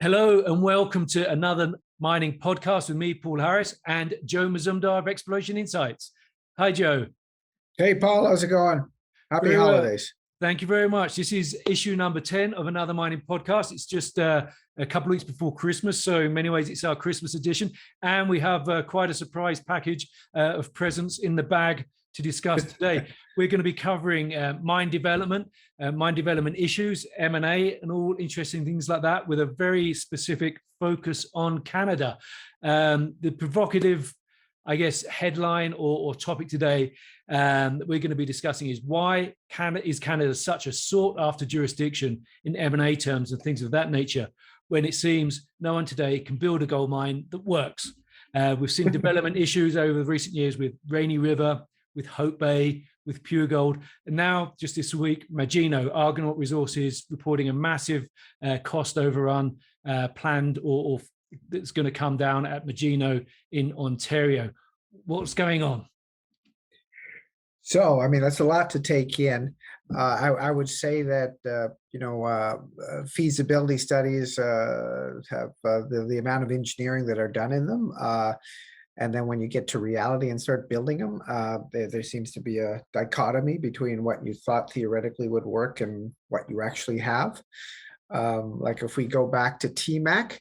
Hello and welcome to another mining podcast with me, Paul Harris, and Joe Mazumdar of Exploration Insights. Hi, Joe. Hey, Paul, how's it going? Happy Very well. holidays. Thank you very much. This is issue number 10 of another mining podcast. It's just a couple of weeks before Christmas, so in many ways it's our Christmas edition, and we have quite a surprise package of presents in the bag to discuss today. We're going to be covering mine development issues, M&A, and all interesting things like that, with a very specific focus on Canada. The provocative, I guess, headline or topic today that we're going to be discussing is why Canada such a sought-after jurisdiction in M&A terms and things of that nature, when it seems no one today can build a gold mine that works. We've seen development issues over the recent years with Rainy River, with Hope Bay, with Pure Gold, and now just this week, Magino, Argonaut Resources, reporting a massive cost overrun planned or that's going to come down at Magino in Ontario. What's going on? So, I mean, that's a lot to take in. I would say that, feasibility studies have the amount of engineering that are done in them. And then when you get to reality and start building them, there seems to be a dichotomy between what you thought theoretically would work and what you actually have. Like if we go back to TMAC,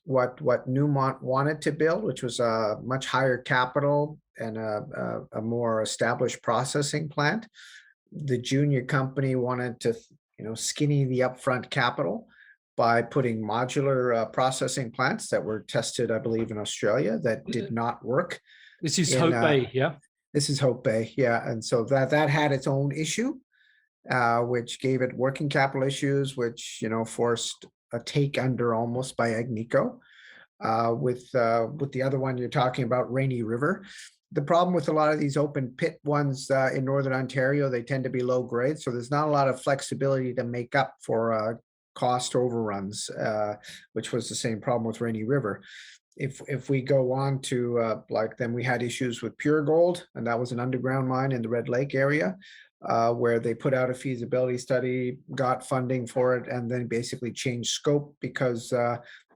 what Newmont wanted to build, which was a much higher capital and a more established processing plant. The junior company wanted to, skinny the upfront capital by putting modular processing plants that were tested, I believe, in Australia that did not work. This is Hope Bay, yeah? This is Hope Bay, yeah. And so that had its own issue, which gave it working capital issues, which, forced a take under almost by Agnico. With the other one you're talking about, Rainy River. The problem with a lot of these open pit ones in Northern Ontario, they tend to be low grade. So there's not a lot of flexibility to make up for cost overruns, which was the same problem with Rainy River. If we go on to then we had issues with Pure Gold, and that was an underground mine in the Red Lake area, where they put out a feasibility study, got funding for it, and then basically changed scope because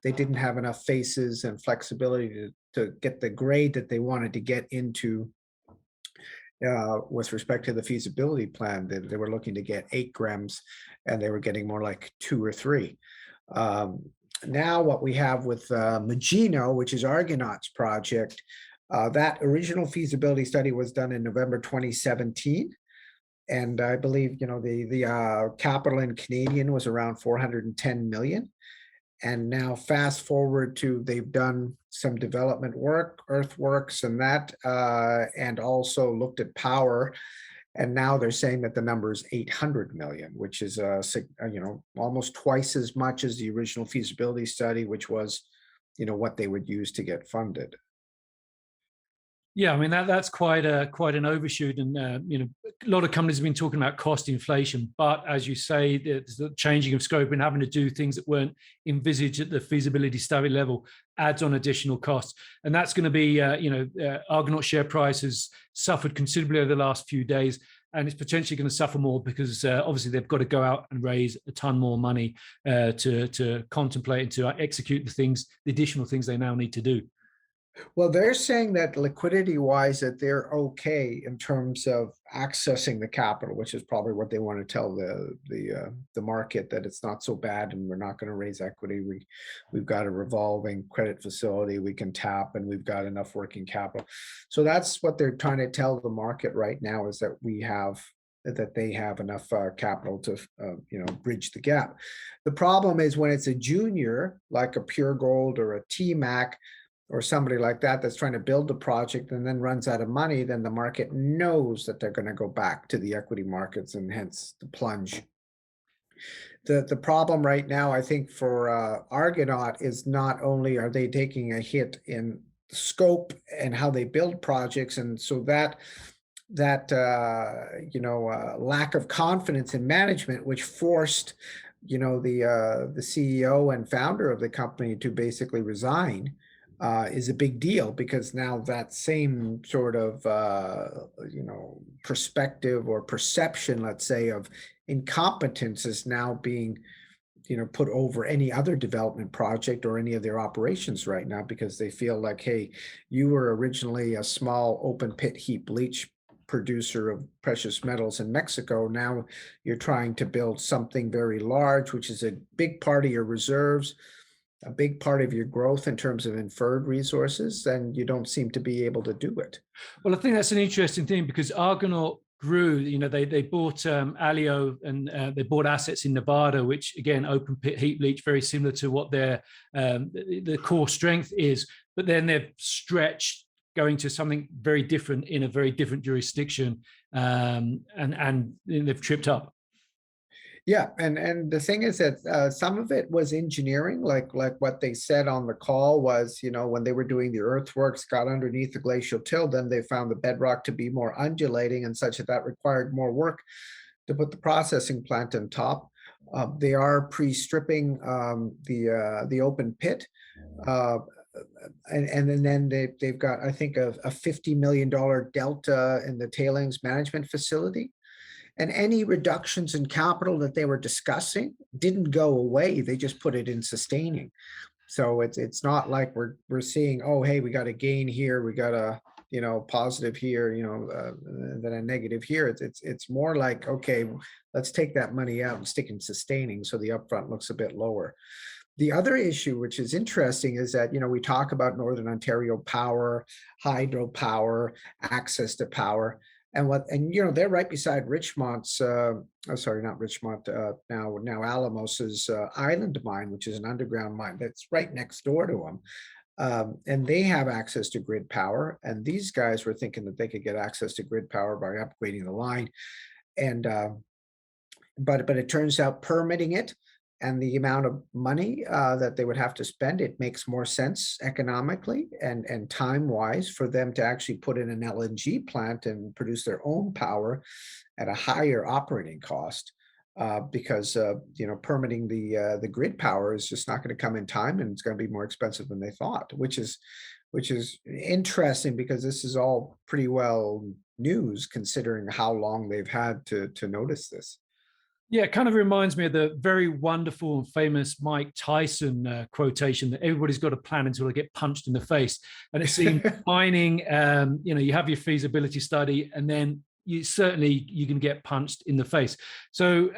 they didn't have enough faces and flexibility to get the grade that they wanted to get into. With respect to the feasibility plan, they were looking to get 8 grams, and they were getting more like 2 or 3. Now what we have with Magino, which is Argonaut's project, that original feasibility study was done in November 2017. And I believe, the capital in Canadian was around 410 million. And now fast forward to, they've done some development work, earthworks and that, and also looked at power. And now they're saying that the number is 800 million, which is, almost twice as much as the original feasibility study, which was, what they would use to get funded. Yeah, I mean that's quite an overshoot, and a lot of companies have been talking about cost inflation. But as you say, the changing of scope and having to do things that weren't envisaged at the feasibility study level adds on additional costs, and that's going to be Argonaut share price has suffered considerably over the last few days, and it's potentially going to suffer more because obviously they've got to go out and raise a ton more money to contemplate and to execute the additional things they now need to do. Well, they're saying that liquidity-wise, that they're okay in terms of accessing the capital, which is probably what they want to tell the market, that it's not so bad and we're not going to raise equity. We've got a revolving credit facility we can tap, and we've got enough working capital. So that's what they're trying to tell the market right now, is that they have enough capital to bridge the gap. The problem is when it's a junior like a Pure Gold or a TMAC or somebody like that that's trying to build the project and then runs out of money, then the market knows that they're going to go back to the equity markets, and hence the plunge. The problem right now, I think, for Argonaut is not only are they taking a hit in scope and how they build projects, and so that lack of confidence in management, which forced the CEO and founder of the company to basically resign, is a big deal, because now that same sort of perspective or perception, let's say, of incompetence is now being put over any other development project or any of their operations right now, because they feel like, hey, you were originally a small open pit heap leach producer of precious metals in Mexico. Now you're trying to build something very large, which is a big part of your reserves, a big part of your growth in terms of inferred resources, then you don't seem to be able to do it. Well, I think that's an interesting thing because Argonaut grew. They bought Alio, and they bought assets in Nevada, which again, open pit heap leach, very similar to what their the core strength is. But then they've stretched, going to something very different in a very different jurisdiction, and they've tripped up. Yeah, and the thing is that some of it was engineering, like what they said on the call was, when they were doing the earthworks, got underneath the glacial till, then they found the bedrock to be more undulating and such that required more work to put the processing plant on top. They are pre-stripping the open pit. And then they've got, I think, a $50 million delta in the tailings management facility. And any reductions in capital that they were discussing didn't go away. They just put it in sustaining. So it's not like we're seeing, oh, hey, we got a gain here, we got a positive here, then a negative here. It's more like, okay, let's take that money out and stick in sustaining, so the upfront looks a bit lower. The other issue, which is interesting, is that we talk about Northern Ontario power, hydropower, access to power. And they're right beside Richmont's, sorry, not Richmont, now Alamos's Island mine, which is an underground mine that's right next door to them. And they have access to grid power. And these guys were thinking that they could get access to grid power by upgrading the line. And but it turns out permitting it and the amount of money that they would have to spend, it makes more sense economically and time-wise for them to actually put in an LNG plant and produce their own power at a higher operating cost, because permitting the grid power is just not going to come in time, and it's going to be more expensive than they thought, which is interesting because this is all pretty well news considering how long they've had to notice this. Yeah, it kind of reminds me of the very wonderful and famous Mike Tyson quotation that everybody's got a plan until they get punched in the face. And it seems mining, you have your feasibility study, and then you can get punched in the face. So,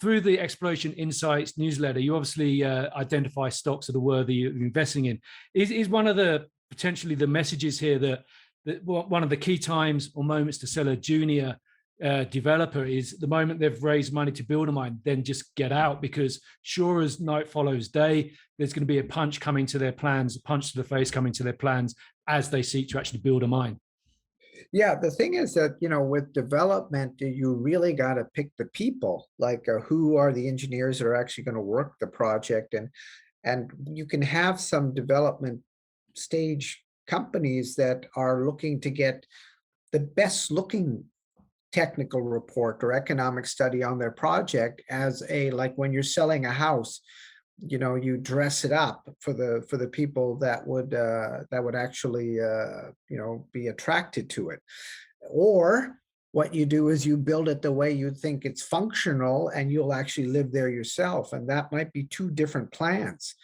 through the Exploration Insights newsletter, you obviously identify stocks that are worthy of investing in. Is one of the potentially the messages here that one of the key times or moments to sell a junior developer is the moment they've raised money to build a mine, then just get out, because sure as night follows day, there's going to be a punch coming to their plans, a punch to the face coming to their plans as they seek to actually build a mine. Yeah, the thing is that, with development, you really got to pick the people, like who are the engineers that are actually going to work the project. And you can have some development stage companies that are looking to get the best looking technical report or economic study on their project as like when you're selling a house, you dress it up for the people that would actually be attracted to it. Or what you do is you build it the way you think it's functional, and you'll actually live there yourself, and that might be two different plans.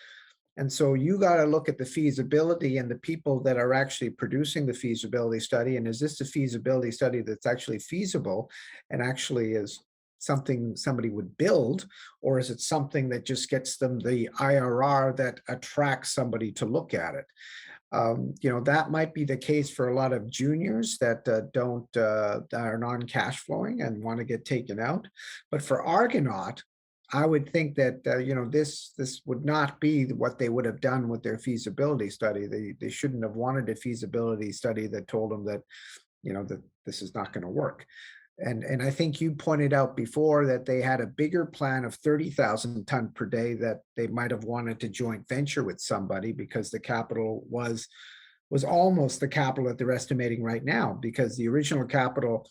And so you got to look at the feasibility and the people that are actually producing the feasibility study. And is this a feasibility study that's actually feasible and actually is something somebody would build, or is it something that just gets them the IRR that attracts somebody to look at it? That might be the case for a lot of juniors that that are non-cash flowing and want to get taken out. But for Argonaut, I would think that this would not be what they would have done with their feasibility study. They shouldn't have wanted a feasibility study that told them that that this is not going to work. And I think you pointed out before that they had a bigger plan of 30,000 ton per day that they might have wanted to joint venture with somebody, because the capital was almost the capital that they're estimating right now, because the original capital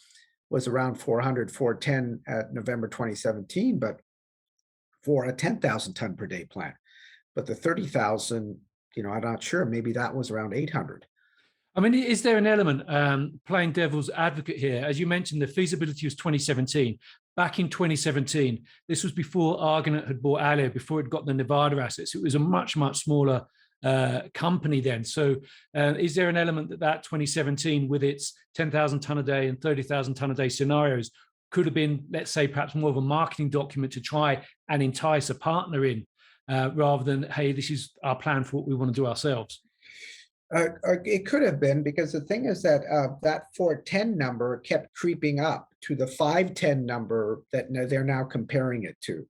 was around 410 at November 2017, but for a 10,000 ton per day plant. But the 30,000, I'm not sure, maybe that was around 800. I mean, is there an element, playing devil's advocate here? As you mentioned, the feasibility was 2017, back in 2017. This was before Argonaut had bought Alio, before it got the Nevada assets. It was a much, much smaller company then. So is there an element that 2017, with its 10,000 ton a day and 30,000 ton a day scenarios, could have been, let's say, perhaps more of a marketing document to try and entice a partner in, rather than, hey, this is our plan for what we want to do ourselves? It could have been, because the thing is that that 410 number kept creeping up to the 510 number that they're now comparing it to.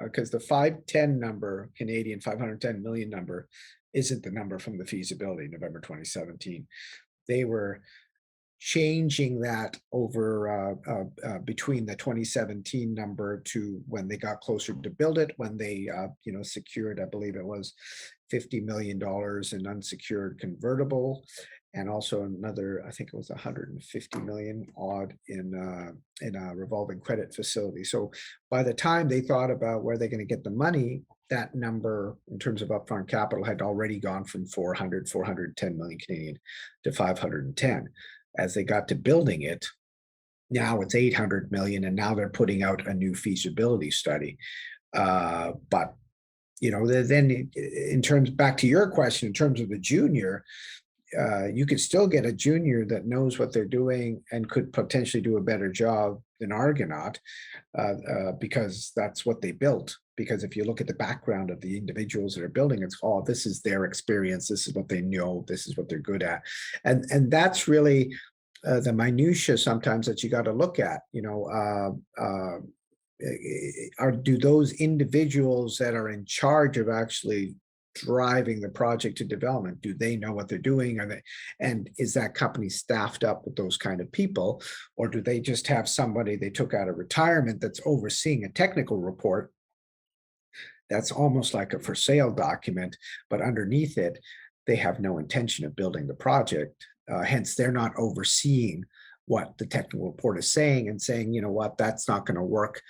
Because the 510 number, Canadian 510 million number, isn't the number from the feasibility, November 2017. They were changing that over between the 2017 number to when they got closer to build it, when they secured, I believe it was $50 million in unsecured convertible, and also another, I think it was 150 million odd in a revolving credit facility. So by the time they thought about where they're going to get the money, that number in terms of upfront capital had already gone from 410 million Canadian to 510. As they got to building it, now it's 800 million, and now they're putting out a new feasibility study. But then in terms, back to your question, in terms of the junior, you could still get a junior that knows what they're doing and could potentially do a better job than Argonaut, because that's what they built. Because if you look at the background of the individuals that are building, it's all, this is their experience, this is what they know, this is what they're good at, and that's really the minutia sometimes that you got to look at. Do those individuals that are in charge of actually driving the project to development, do they know what they're doing? And is that company staffed up with those kind of people, or do they just have somebody they took out of retirement that's overseeing a technical report that's almost like a for sale document, but underneath it they have no intention of building the project? Hence they're not overseeing what the technical report is saying and saying, you know what, that's not going to work,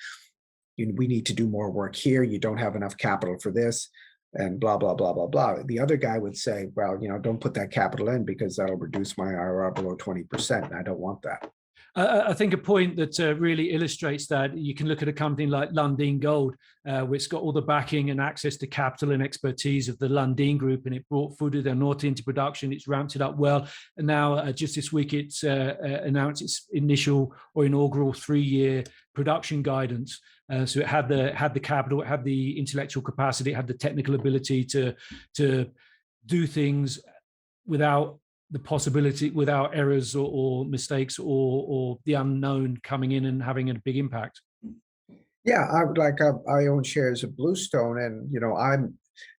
we need to do more work here, you don't have enough capital for this, and blah, blah, blah, blah, blah. The other guy would say, well, don't put that capital in because that'll reduce my IRR below 20%. And I don't want that. I think a point that really illustrates that, you can look at a company like Lynden Gold, which got all the backing and access to capital and expertise of the Lynden Group, and it brought Fruta del Norte into production. It's ramped it up well, and now just this week it's announced its initial or inaugural 3-year production guidance. So it had the capital, it had the intellectual capacity, it had the technical ability to do things without the possibility, without errors or mistakes or the unknown coming in and having a big impact. Yeah, I own shares of Bluestone, and I'm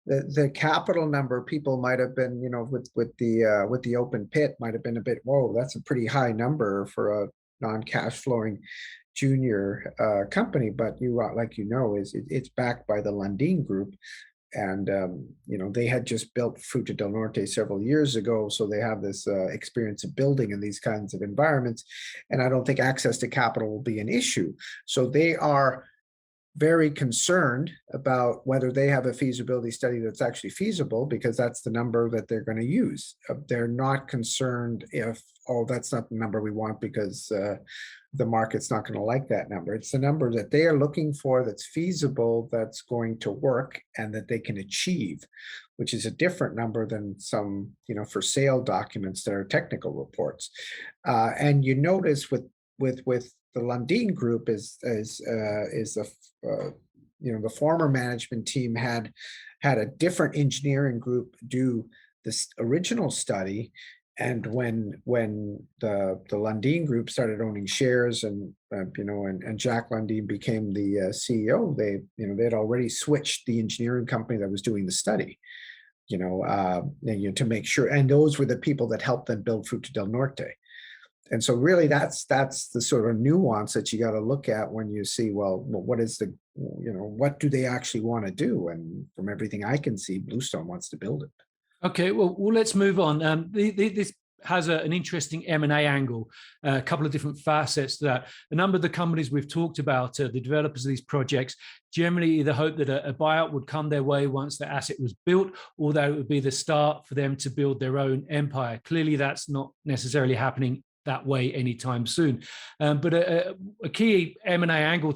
the capital number. People might have been, with the open pit, might have been a bit, whoa, that's a pretty high number for a non-cash flowing junior company. But it's backed by the Lynden Group. And, they had just built Fruta del Norte several years ago. So they have this experience of building in these kinds of environments. And I don't think access to capital will be an issue. So they are very concerned about whether they have a feasibility study that's actually feasible, because that's the number that they're going to use. They're not concerned if, oh, that's not the number we want because the market's not going to like that number. It's the number that they are looking for that's feasible, that's going to work, and that they can achieve, which is a different number than some, for sale documents that are technical reports. And you notice with the Lynden Group is the former management team had a different engineering group do this original study, and when the Lynden Group started owning shares and Jack Lynden became the CEO, they'd already switched the engineering company that was doing the study, to make sure, and those were the people that helped them build Fruta del Norte. And so really that's the sort of nuance that you got to look at when you see, well, what is what do they actually want to do? And from everything I can see, Bluestone wants to build it. Okay, well let's move on. This has an interesting M&A angle, a couple of different facets to that. A number of the companies we've talked about, the developers of these projects, generally either hope that a buyout would come their way once the asset was built, or that it would be the start for them to build their own empire. Clearly, that's not necessarily happening that way anytime soon. But a key M&A angle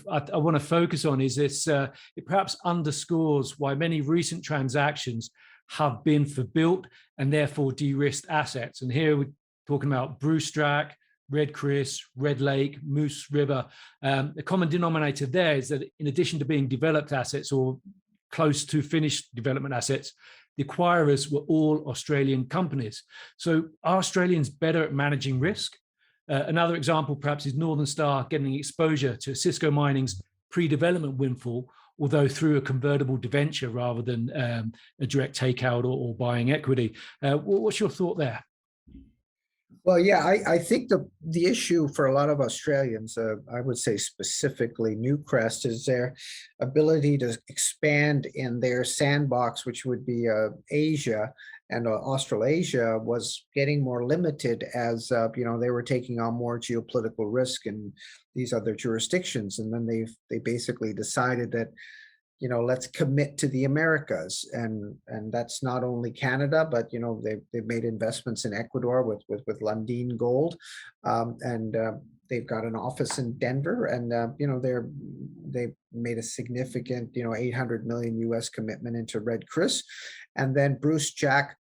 I want to focus on is this. It perhaps underscores why many recent transactions have been for built and therefore de-risked assets. And here we're talking about Brucejack, Red Chris, Red Lake, Moose River. The common denominator there is that in addition to being developed assets or close to finished development assets, the acquirers were all Australian companies. So are Australians better at managing risk? Another example perhaps is Northern Star getting exposure to Cisco Mining's pre-development windfall, although through a convertible debenture rather than a direct takeout or buying equity. What's your thought there? Well, yeah, I think the issue for a lot of Australians, I would say specifically Newcrest, is their ability to expand in their sandbox, which would be Asia, and Australasia was getting more limited as they were taking on more geopolitical risk in these other jurisdictions, and then they basically decided that let's commit to the Americas, and that's not only Canada, but they've made investments in Ecuador with Lynden Gold, and they've got an office in Denver, and they've made a significant $800 million US commitment into Red Chris, and then Brucejack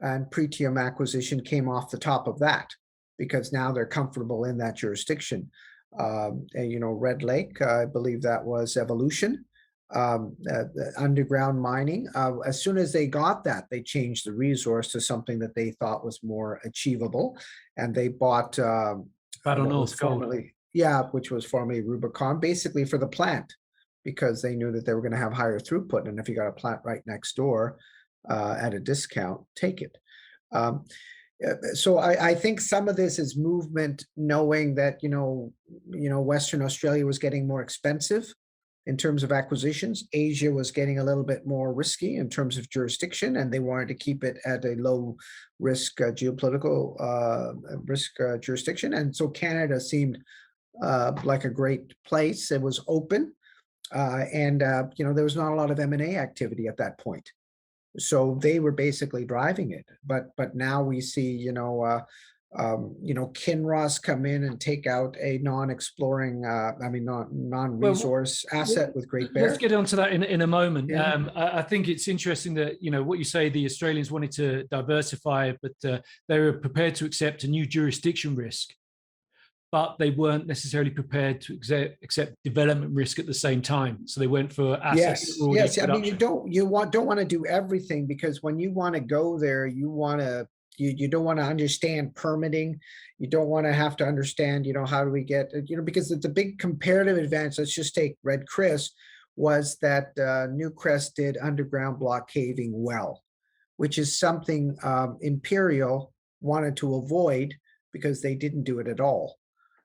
and Pretium acquisition came off the top of that because now they're comfortable in that jurisdiction. Red Lake, I believe that was Evolution. The underground mining, as soon as they got that, they changed the resource to something that they thought was more achievable, and they bought Battle North Gold, which was formerly Rubicon, basically for the plant, because they knew that they were going to have higher throughput, and if you got a plant right next door at a discount, take it. So I think some of this is movement, knowing that Western Australia was getting more expensive in terms of acquisitions. Asia was getting a little bit more risky in terms of jurisdiction, and they wanted to keep it at a low risk geopolitical risk jurisdiction. And so Canada seemed like a great place. It was open, and there was not a lot of M&A activity at that point. So they were basically driving it. But now we see Kinross come in and take out a non-resource asset with Great Bear. Let's get onto that in a moment. Yeah. I think it's interesting that, what you say, the Australians wanted to diversify, but they were prepared to accept a new jurisdiction risk, but they weren't necessarily prepared to accept development risk at the same time. So they went for assets. Yes. I mean, you don't want to do everything, because when you want to go there, you don't want to understand permitting. You don't want to have to understand, how do we get, because it's a big comparative advantage. Let's just take Red Chris, was that Newcrest did underground block caving well, which is something Imperial wanted to avoid because they didn't do it at all.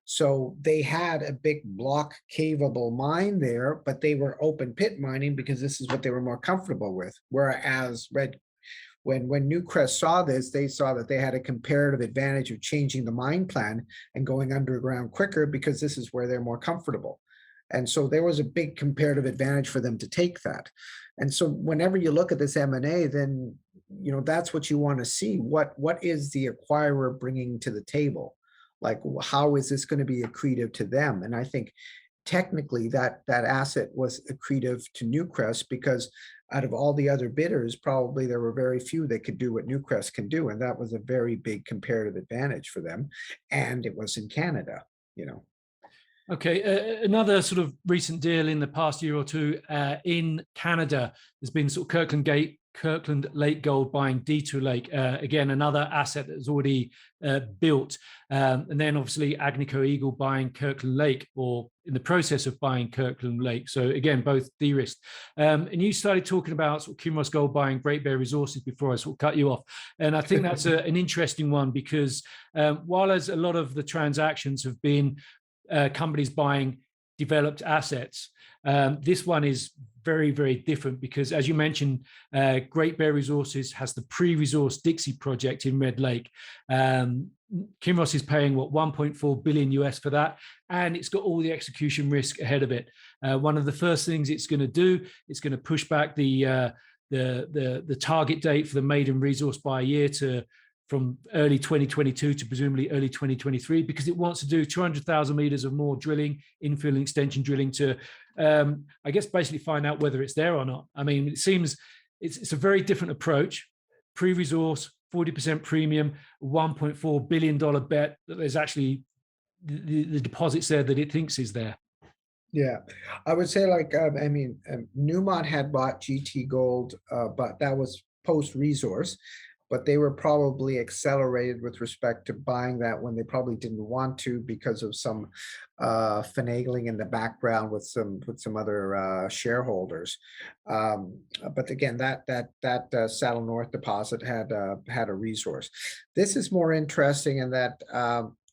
So they had a big block caveable mine there, but they were open pit mining because this is what they were more comfortable with. Whereas when Newcrest saw this, they saw that they had a comparative advantage of changing the mine plan and going underground quicker, because this is where they're more comfortable. And so there was a big comparative advantage for them to take that. And so whenever you look at this M&A, then, that's what you want to see. What is the acquirer bringing to the table? Like, how is this going to be accretive to them? And I think technically that asset was accretive to Newcrest, because out of all the other bidders, probably there were very few that could do what Newcrest can do. And that was a very big comparative advantage for them. And it was in Canada, Okay, another sort of recent deal in the past year or two in Canada, there's been sort of Kirkland Lake Gold buying Detour Lake, again, another asset that's already built. And then obviously Agnico Eagle buying Kirkland Lake, or in the process of buying Kirkland Lake. So again, both de-risked. And you started talking about sort of Kinross Gold buying Great Bear Resources before I sort of cut you off. And I think that's an interesting one, because while as a lot of the transactions have been companies buying developed assets, this one is very, very different, because as you mentioned, Great Bear Resources has the pre-resource Dixie project in Red Lake. Kinross is paying 1.4 billion US for that, and it's got all the execution risk ahead of it. One of the first things it's going to do, it's going to push back the target date for the maiden resource by a year to from early 2022 to presumably early 2023, because it wants to do 200,000 meters of more drilling, infill and extension drilling to, I guess, basically find out whether it's there or not. I mean, it seems it's a very different approach. Pre-resource, 40% premium, $1.4 billion bet that there's actually the deposits there that it thinks is there. Yeah, I would say like, Newmont had bought GT Gold, but that was post-resource, but they were probably accelerated with respect to buying that when they probably didn't want to because of some finagling in the background with some other shareholders. But again, that Saddle North deposit had a resource. This is more interesting in that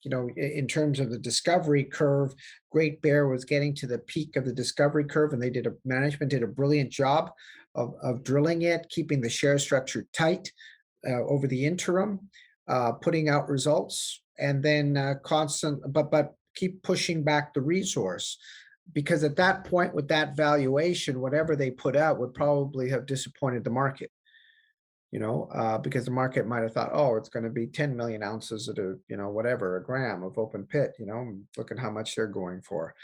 in terms of the discovery curve, Great Bear was getting to the peak of the discovery curve, and management did a brilliant job of drilling it, keeping the share structure tight over the interim, putting out results, and then but keep pushing back the resource, because at that point with that valuation, whatever they put out would probably have disappointed the market. Because the market might have thought, oh, it's going to be 10 million ounces at a gram of open pit, look at how much they're going for.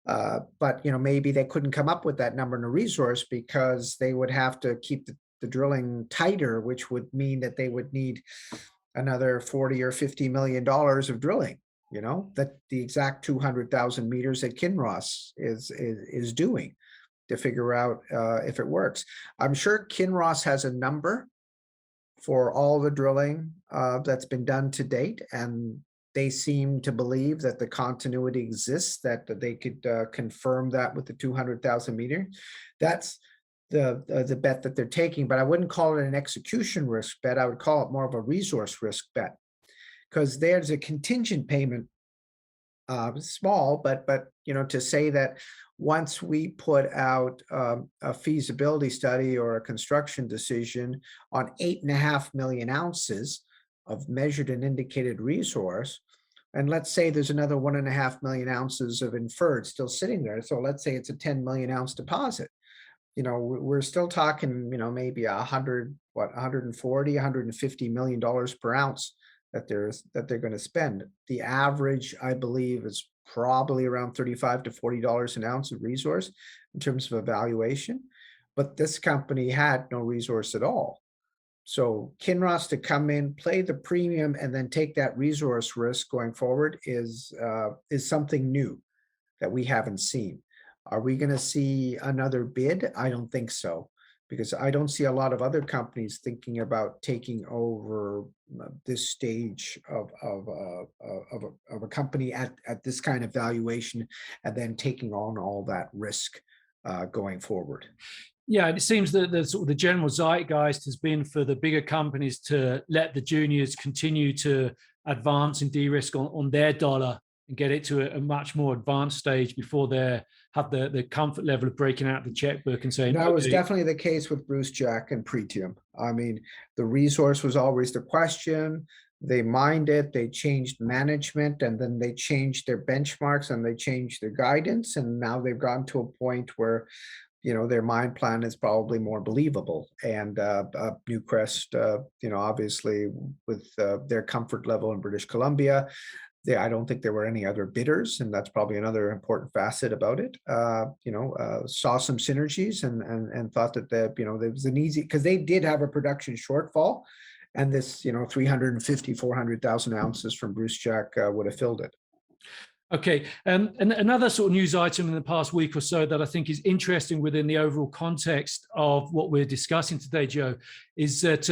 But, maybe they couldn't come up with that number in a resource because they would have to keep the drilling tighter, which would mean that they would need another 40 or $50 million of drilling, that the exact 200,000 meters that Kinross is doing to figure out if it works. I'm sure Kinross has a number for all the drilling that's been done to date, and they seem to believe that the continuity exists, that they could confirm that with the 200,000 meter. That's the bet that they're taking, but I wouldn't call it an execution risk bet. I would call it more of a resource risk bet, because there's a contingent payment, small, but to say that once we put out a feasibility study or a construction decision on 8.5 million ounces of measured and indicated resource, and let's say there's another 1.5 million ounces of inferred still sitting there, so let's say it's a 10 million ounce deposit, we're still talking, maybe 140, $150 million per ounce that they're going to spend. The average, I believe, is probably around $35 to $40 an ounce of resource in terms of evaluation. But this company had no resource at all. So Kinross to come in, play the premium, and then take that resource risk going forward is something new that we haven't seen. Are we going to see another bid? I don't think so, because I don't see a lot of other companies thinking about taking over this stage of a company at this kind of valuation, and then taking on all that risk going forward. Yeah, it seems that the sort of the general zeitgeist has been for the bigger companies to let the juniors continue to advance and de-risk on their dollar and get it to a much more advanced stage before they have the comfort level of breaking out the checkbook and saying, that was definitely the case with Bruce Jack and Pretium. I mean, the resource was always the question. They mined it, they changed management, and then they changed their benchmarks and they changed their guidance. And now they've gotten to a point where, their mine plan is probably more believable. And Newcrest, obviously with their comfort level in British Columbia, I don't think there were any other bidders, and that's probably another important facet about it. Saw some synergies and thought that there was an easy, because they did have a production shortfall, and this 350, 400,000 ounces from Bruce Jack would have filled it. Okay, and another sort of news item in the past week or so that I think is interesting within the overall context of what we're discussing today, Joe, is that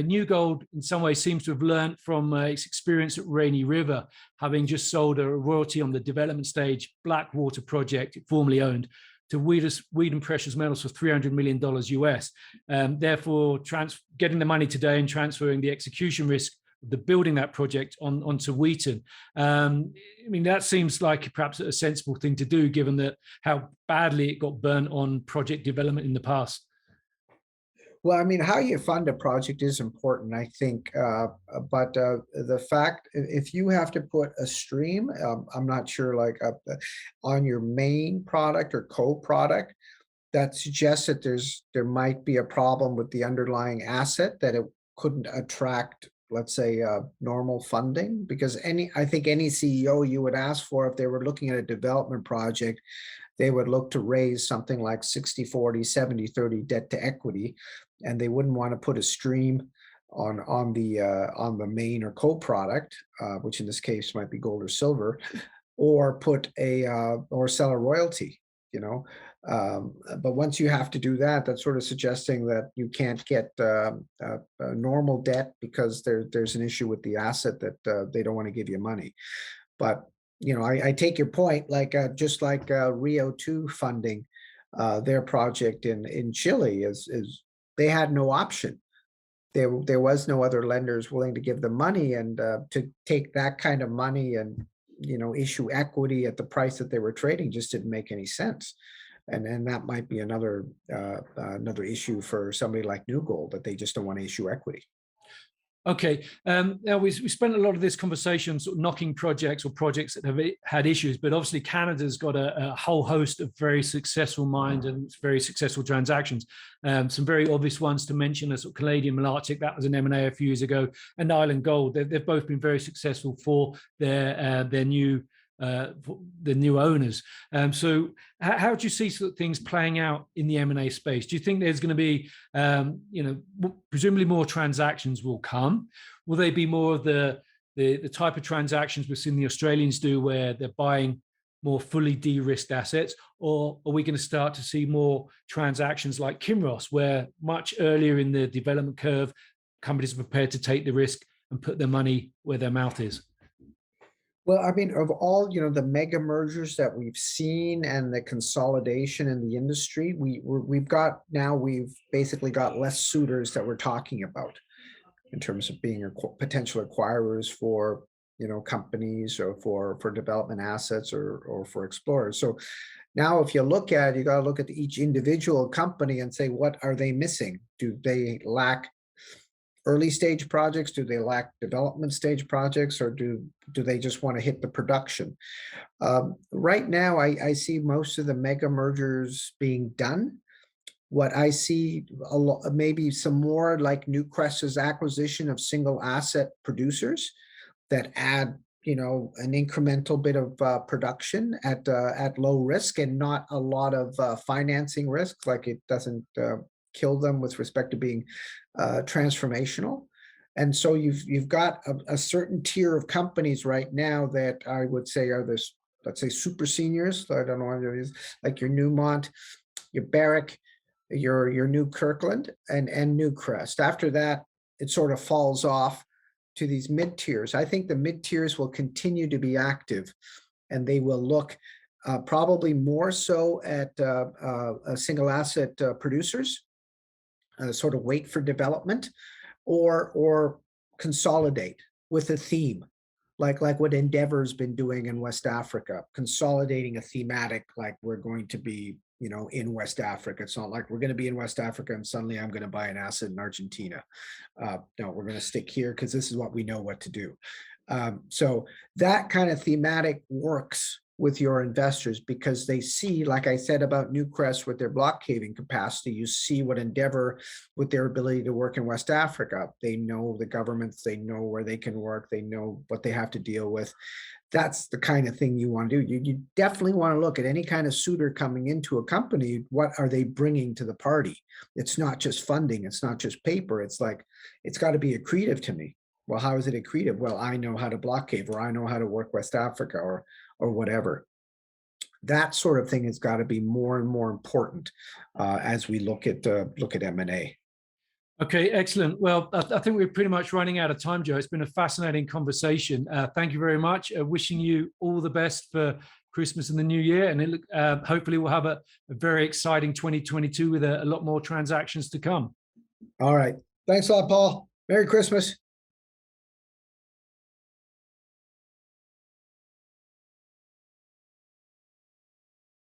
New Gold in some ways seems to have learned from its experience at Rainy River, having just sold a royalty on the development stage Blackwater project it formerly owned to Wheaton Precious Metals for $300 million US. Therefore, getting the money today and transferring the execution risk the building that project onto Wheaton. I mean, that seems like perhaps a sensible thing to do, given that how badly it got burnt on project development in the past. Well, I mean, how you fund a project is important, I think. But the fact, if you have to put a stream, I'm not sure, like on your main product or co-product, that suggests that there might be a problem with the underlying asset, that it couldn't attract let's say, normal funding? Because I think any CEO you would ask for, if they were looking at a development project, they would look to raise something like 60-40, 70-30 debt to equity, and they wouldn't want to put a stream on the main or co-product, which in this case might be gold or silver, or put a or sell a royalty, you know. But once you have to do that, that's sort of suggesting that you can't get normal debt because there's an issue with the asset that they don't want to give you money. But you know, I take your point. Like just like Rio 2 funding, their project in Chile is they had no option. There was no other lenders willing to give them money, and to take that kind of money and, you know, issue equity at the price that they were trading just didn't make any sense. And that might be another issue for somebody like New Gold, that they just don't want to issue equity. Okay. Now we spent a lot of this conversation sort of knocking projects or projects that have had issues, but obviously Canada's got a whole host of very successful mines and very successful transactions. Some very obvious ones to mention are sort of Canadian Malartic, that was an M&A a few years ago, and Lynden Gold. They've both been very successful for their new the new owners. So how do you see sort of things playing out in the M&A space? Do you think there's going to be, you know, presumably more transactions will come? Will they be more of the type of transactions we've seen the Australians do, where they're buying more fully de-risked assets? Or are we going to start to see more transactions like Kinross, where much earlier in the development curve, companies are prepared to take the risk and put their money where their mouth is? Well, I mean, of all, you know, the mega mergers that we've seen and the consolidation in the industry, we've basically got less suitors that we're talking about in terms of being potential acquirers for, you know, companies, or for development assets, or for explorers. So now if you look at it, you got to look at each individual company and say, what are they missing? Do they lack early stage projects? Do they lack development stage projects, or do they just want to hit the production? Right now, I see most of the mega mergers being done. What I see a lot, maybe some more like Newcrest's acquisition of single asset producers that add, you know, an incremental bit of production at low risk and not a lot of financing risk. Like, it doesn't kill them with respect to being transformational. And so you've got a certain tier of companies right now that I would say are this, let's say, super seniors. I don't know what it is, like your Newmont, your Barrick, your New Kirkland, and Newcrest. After that, it sort of falls off to these mid tiers. I think the mid tiers will continue to be active, and they will look probably more so at single asset producers, sort of wait for development, or consolidate with a theme, like what Endeavor's been doing in West Africa, consolidating a thematic, like we're going to be, you know, in West Africa. It's not like we're going to be in West Africa and suddenly I'm going to buy an asset in Argentina. No, we're going to stick here because this is what we know what to do. So that kind of thematic works with your investors, because they see, like I said about Newcrest with their block caving capacity, you see what Endeavor with their ability to work in West Africa. They know the governments, they know where they can work, they know what they have to deal with. That's the kind of thing you want to do. You definitely want to look at any kind of suitor coming into a company. What are they bringing to the party? It's not just funding. It's not just paper. It's like, it's got to be accretive to me. Well, how is it accretive? Well, I know how to block cave, or I know how to work West Africa, or whatever. That sort of thing has got to be more and more important as we look at M&A. Okay, excellent. Well, I think we're pretty much running out of time, Joe. It's been a fascinating conversation. Thank you very much. Wishing you all the best for Christmas and the new year. And hopefully we'll have a very exciting 2022 with a lot more transactions to come. All right. Thanks a lot, Paul. Merry Christmas.